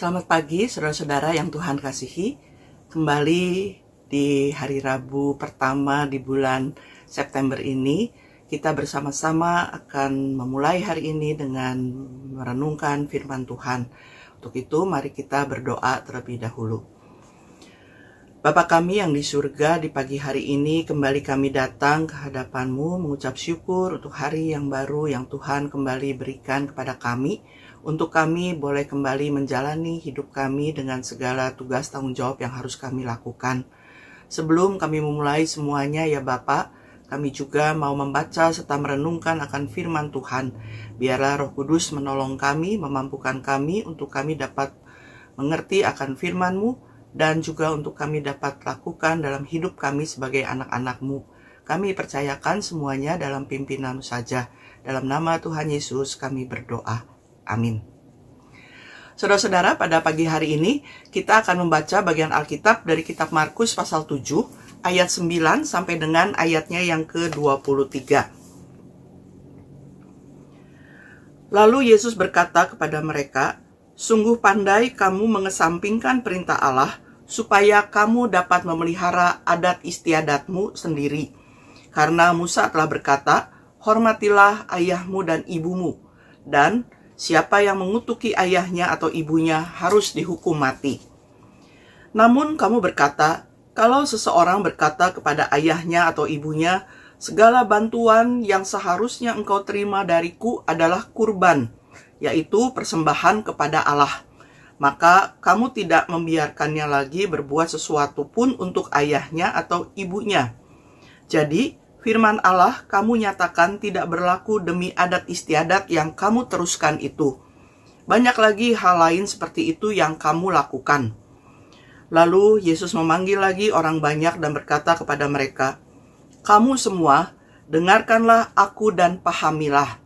Selamat pagi saudara-saudara yang Tuhan kasihi. Kembali di hari Rabu pertama di bulan September ini, kita bersama-sama akan memulai hari ini dengan merenungkan firman Tuhan. Untuk itu mari kita berdoa terlebih dahulu. Bapa kami yang di surga, di pagi hari ini kembali kami datang ke hadapan-Mu mengucap syukur untuk hari yang baru yang Tuhan kembali berikan kepada kami, untuk kami boleh kembali menjalani hidup kami dengan segala tugas tanggung jawab yang harus kami lakukan. Sebelum kami memulai semuanya ya Bapa, kami juga mau membaca serta merenungkan akan firman Tuhan. Biarlah Roh Kudus menolong kami, memampukan kami untuk kami dapat mengerti akan firman-Mu, dan juga untuk kami dapat lakukan dalam hidup kami sebagai anak-anak-Mu. Kami percayakan semuanya dalam pimpinan-Mu saja. Dalam nama Tuhan Yesus kami berdoa. Amin. Saudara-saudara, pada pagi hari ini kita akan membaca bagian Alkitab dari kitab Markus pasal 7 ayat 9 sampai dengan ayatnya yang ke-23. Lalu Yesus berkata kepada mereka, "Sungguh pandai kamu mengesampingkan perintah Allah supaya kamu dapat memelihara adat istiadatmu sendiri. Karena Musa telah berkata, hormatilah ayahmu dan ibumu, dan siapa yang mengutuki ayahnya atau ibunya harus dihukum mati. Namun kamu berkata, kalau seseorang berkata kepada ayahnya atau ibunya, segala bantuan yang seharusnya engkau terima dariku adalah kurban, yaitu persembahan kepada Allah, maka kamu tidak membiarkannya lagi berbuat sesuatu pun untuk ayahnya atau ibunya. Jadi, firman Allah kamu nyatakan tidak berlaku demi adat istiadat yang kamu teruskan itu. Banyak lagi hal lain seperti itu yang kamu lakukan." Lalu Yesus memanggil lagi orang banyak dan berkata kepada mereka, "Kamu semua, dengarkanlah aku dan pahamilah.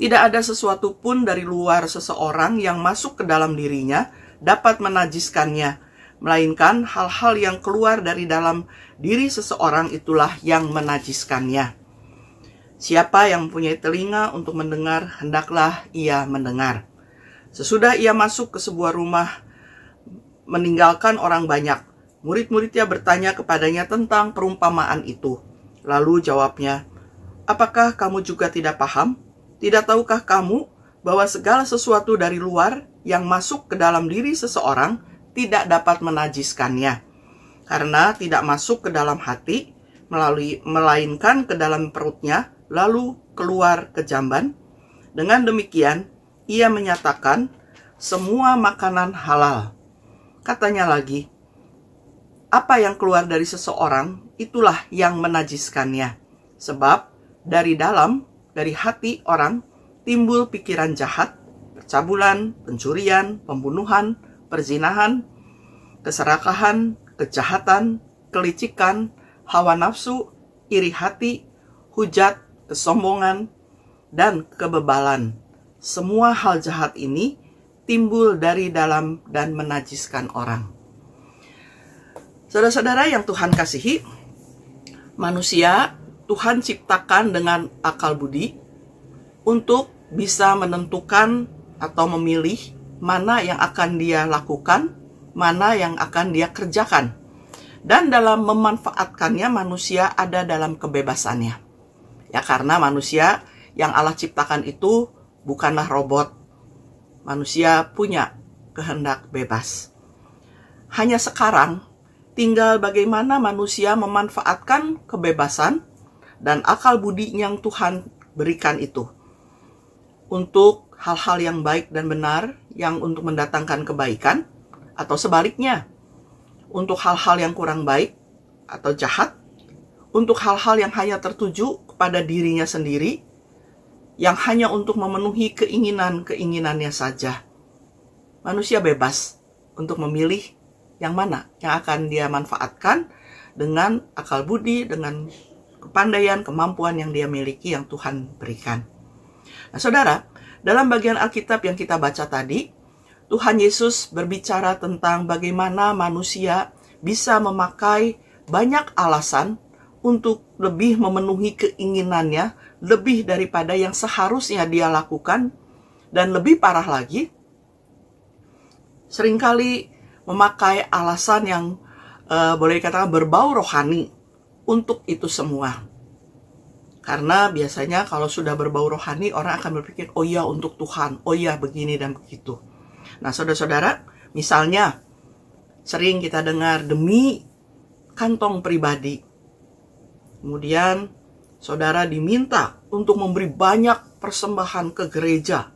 Tidak ada sesuatu pun dari luar seseorang yang masuk ke dalam dirinya dapat menajiskannya, melainkan hal-hal yang keluar dari dalam diri seseorang itulah yang menajiskannya. Siapa yang mempunyai telinga untuk mendengar, hendaklah ia mendengar." Sesudah ia masuk ke sebuah rumah, meninggalkan orang banyak, murid-muridnya bertanya kepadanya tentang perumpamaan itu. Lalu jawabnya, "Apakah kamu juga tidak paham? Tidak tahukah kamu bahwa segala sesuatu dari luar yang masuk ke dalam diri seseorang tidak dapat menajiskannya? Karena tidak masuk ke dalam hati, melainkan ke dalam perutnya, lalu keluar ke jamban. Dengan demikian, ia menyatakan semua makanan halal." Katanya lagi, "Apa yang keluar dari seseorang, itulah yang menajiskannya. Sebab dari dalam, dari hati orang, timbul pikiran jahat, percabulan, pencurian, pembunuhan, perzinahan, keserakahan, kejahatan, kelicikan, hawa nafsu, iri hati, hujat, kesombongan, dan kebebalan. Semua hal jahat ini timbul dari dalam dan menajiskan orang." Saudara-saudara yang Tuhan kasihi, manusia Tuhan ciptakan dengan akal budi untuk bisa menentukan atau memilih mana yang akan dia lakukan, mana yang akan dia kerjakan. Dan dalam memanfaatkannya, manusia ada dalam kebebasannya. Ya, karena manusia yang Allah ciptakan itu bukanlah robot. Manusia punya kehendak bebas. Hanya sekarang tinggal bagaimana manusia memanfaatkan kebebasan dan akal budi yang Tuhan berikan itu untuk hal-hal yang baik dan benar, yang untuk mendatangkan kebaikan, atau sebaliknya, untuk hal-hal yang kurang baik atau jahat, untuk hal-hal yang hanya tertuju kepada dirinya sendiri, yang hanya untuk memenuhi keinginan-keinginannya saja. Manusia bebas untuk memilih yang mana yang akan dia manfaatkan dengan akal budi, dengan kepandaian, kemampuan yang dia miliki yang Tuhan berikan. Nah, saudara, dalam bagian Alkitab yang kita baca tadi, Tuhan Yesus berbicara tentang bagaimana manusia bisa memakai banyak alasan untuk lebih memenuhi keinginannya, lebih daripada yang seharusnya dia lakukan, dan lebih parah lagi, seringkali memakai alasan yang boleh dikatakan berbau rohani untuk itu semua. Karena biasanya kalau sudah berbau rohani, orang akan berpikir, oh ya untuk Tuhan, oh ya begini dan begitu. Nah saudara-saudara, misalnya sering kita dengar demi kantong pribadi. Kemudian saudara diminta untuk memberi banyak persembahan ke gereja.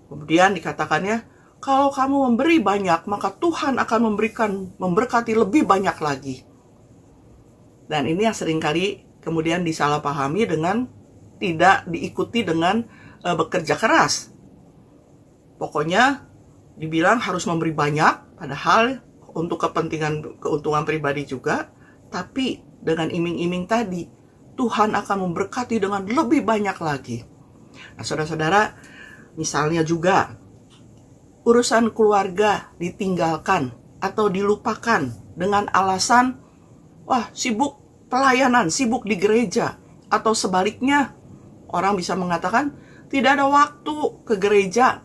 Kemudian dikatakannya, kalau kamu memberi banyak, maka Tuhan akan memberkati lebih banyak lagi. Dan ini yang seringkali kemudian disalahpahami dengan tidak diikuti dengan bekerja keras. Pokoknya dibilang harus memberi banyak, padahal untuk keuntungan pribadi juga, tapi dengan iming-iming tadi, Tuhan akan memberkati dengan lebih banyak lagi. Nah, saudara-saudara, misalnya juga urusan keluarga ditinggalkan atau dilupakan dengan alasan, wah sibuk pelayanan, sibuk di gereja. Atau sebaliknya, orang bisa mengatakan tidak ada waktu ke gereja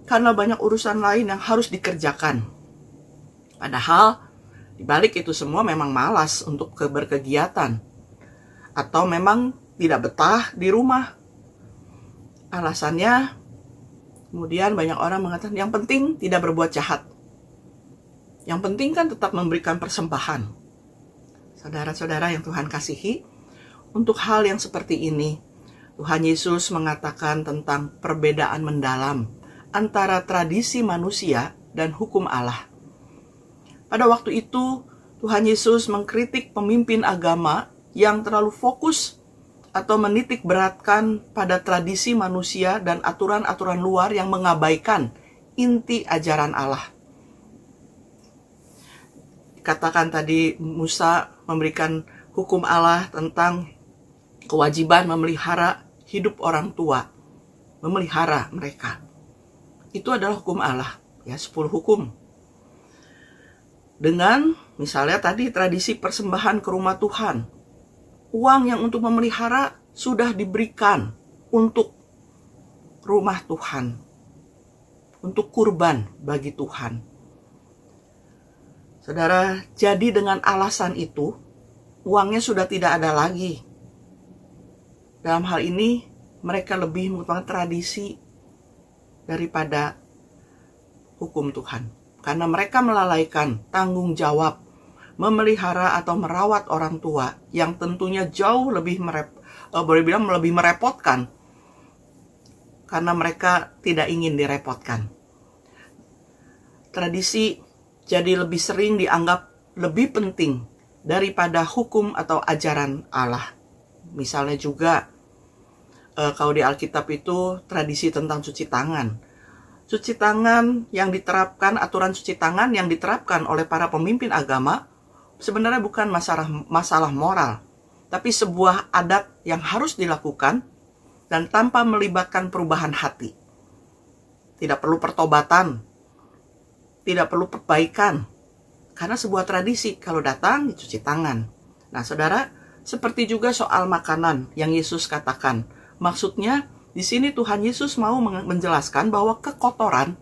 karena banyak urusan lain yang harus dikerjakan. Padahal dibalik itu semua memang malas untuk berkegiatan, atau memang tidak betah di rumah. Alasannya, kemudian banyak orang mengatakan yang penting tidak berbuat jahat. Yang penting kan tetap memberikan persembahan. Saudara-saudara yang Tuhan kasihi, untuk hal yang seperti ini, Tuhan Yesus mengatakan tentang perbedaan mendalam antara tradisi manusia dan hukum Allah. Pada waktu itu, Tuhan Yesus mengkritik pemimpin agama yang terlalu fokus atau menitik beratkan pada tradisi manusia dan aturan-aturan luar yang mengabaikan inti ajaran Allah. Katakan tadi Musa memberikan hukum Allah tentang kewajiban memelihara hidup orang tua, memelihara mereka. Itu adalah hukum Allah, ya 10 hukum. Dengan misalnya tadi tradisi persembahan ke rumah Tuhan. Uang yang untuk memelihara sudah diberikan untuk rumah Tuhan, untuk kurban bagi Tuhan. Saudara, jadi dengan alasan itu, uangnya sudah tidak ada lagi. Dalam hal ini, mereka lebih mengutamakan tradisi daripada hukum Tuhan. Karena mereka melalaikan tanggung jawab memelihara atau merawat orang tua yang tentunya jauh lebih lebih merepotkan karena mereka tidak ingin direpotkan. Tradisi jadi lebih sering dianggap lebih penting daripada hukum atau ajaran Allah. Misalnya juga kalau di Alkitab itu tradisi tentang cuci tangan. Cuci tangan yang diterapkan, aturan cuci tangan yang diterapkan oleh para pemimpin agama sebenarnya bukan masalah moral, tapi sebuah adat yang harus dilakukan dan tanpa melibatkan perubahan hati. Tidak perlu pertobatan, tidak perlu perbaikan, karena sebuah tradisi kalau datang dicuci tangan. Nah saudara, seperti juga soal makanan yang Yesus katakan. Maksudnya di sini Tuhan Yesus mau menjelaskan bahwa kekotoran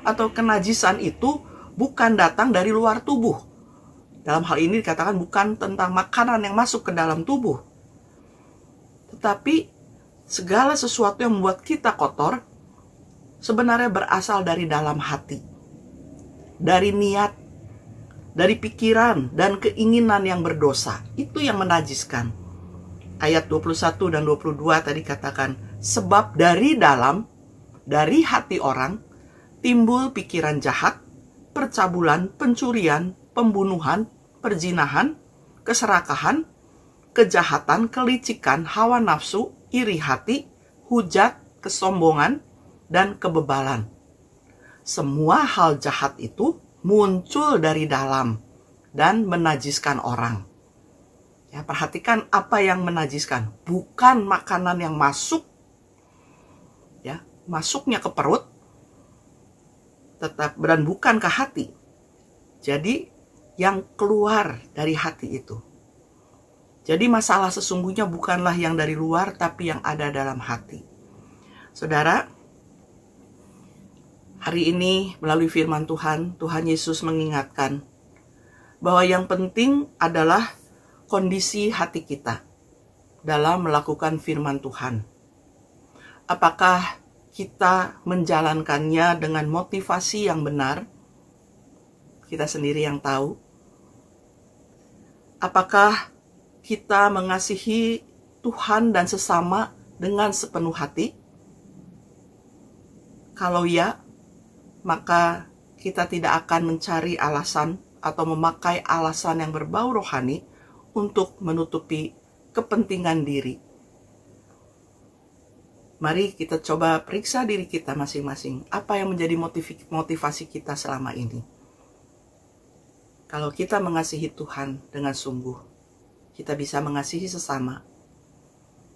atau kenajisan itu bukan datang dari luar tubuh. Dalam hal ini dikatakan bukan tentang makanan yang masuk ke dalam tubuh. Tetapi segala sesuatu yang membuat kita kotor sebenarnya berasal dari dalam hati. Dari niat, dari pikiran dan keinginan yang berdosa. Itu yang menajiskan. Ayat 21 dan 22 tadi katakan, sebab dari dalam, dari hati orang, timbul pikiran jahat, percabulan, pencurian, pembunuhan, perzinahan, keserakahan, kejahatan, kelicikan, hawa nafsu, iri hati, hujat, kesombongan, dan kebebalan. Semua hal jahat itu muncul dari dalam dan menajiskan orang. Ya, perhatikan apa yang menajiskan, bukan makanan yang masuk, ya, masuknya ke perut, dan bukan ke hati. Jadi yang keluar dari hati itu. Jadi masalah sesungguhnya bukanlah yang dari luar, tapi yang ada dalam hati. Saudara, Hari ini melalui firman Tuhan, Tuhan Yesus mengingatkan bahwa yang penting adalah kondisi hati kita dalam melakukan firman Tuhan. Apakah kita menjalankannya dengan motivasi yang benar? Kita sendiri yang tahu. Apakah kita mengasihi Tuhan dan sesama dengan sepenuh hati? Kalau ya, maka kita tidak akan mencari alasan atau memakai alasan yang berbau rohani untuk menutupi kepentingan diri. Mari kita coba periksa diri kita masing-masing. Apa yang menjadi motivasi kita selama ini? Kalau kita mengasihi Tuhan dengan sungguh, kita bisa mengasihi sesama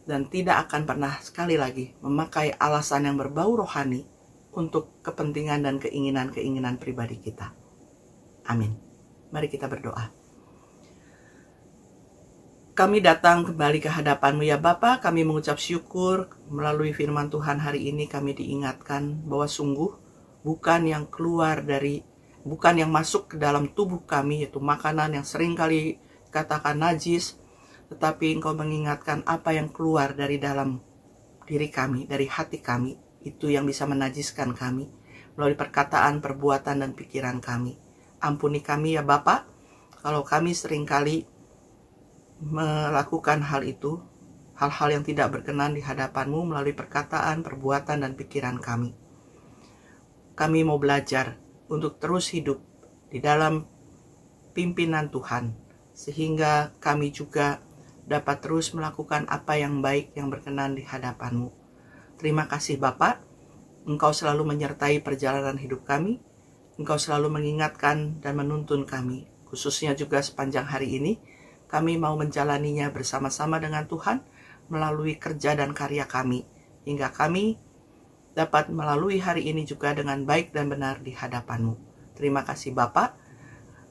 dan tidak akan pernah sekali lagi memakai alasan yang berbau rohani untuk kepentingan dan keinginan-keinginan pribadi kita. Amin. Mari kita berdoa. Kami datang kembali ke hadapan-Mu ya Bapa, kami mengucap syukur melalui firman Tuhan hari ini kami diingatkan bahwa sungguh bukan yang masuk ke dalam tubuh kami, yaitu makanan yang seringkali katakan najis, tetapi Engkau mengingatkan apa yang keluar dari dalam diri kami, dari hati kami, itu yang bisa menajiskan kami melalui perkataan, perbuatan, dan pikiran kami. Ampuni kami ya Bapa, kalau kami seringkali melakukan hal itu, hal-hal yang tidak berkenan di hadapan-Mu melalui perkataan, perbuatan, dan pikiran kami. Kami mau belajar untuk terus hidup di dalam pimpinan Tuhan, sehingga kami juga dapat terus melakukan apa yang baik yang berkenan di hadapan-Mu. Terima kasih Bapa, Engkau selalu menyertai perjalanan hidup kami, Engkau selalu mengingatkan dan menuntun kami, khususnya juga sepanjang hari ini, kami mau menjalaninya bersama-sama dengan Tuhan melalui kerja dan karya kami, hingga kami dapat melalui hari ini juga dengan baik dan benar di hadapan-Mu. Terima kasih Bapa.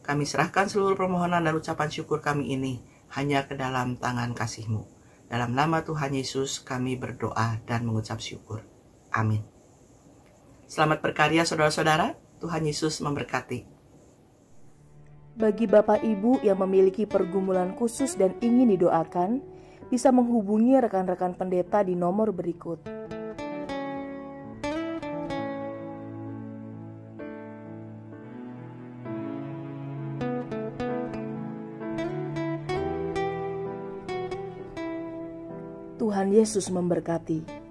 Kami serahkan seluruh permohonan dan ucapan syukur kami ini hanya ke dalam tangan kasih-Mu. Dalam nama Tuhan Yesus kami berdoa dan mengucap syukur. Amin. Selamat berkarya saudara-saudara. Tuhan Yesus memberkati. Bagi Bapak Ibu yang memiliki pergumulan khusus dan ingin didoakan, bisa menghubungi rekan-rekan pendeta di nomor berikut. Tuhan Yesus memberkati.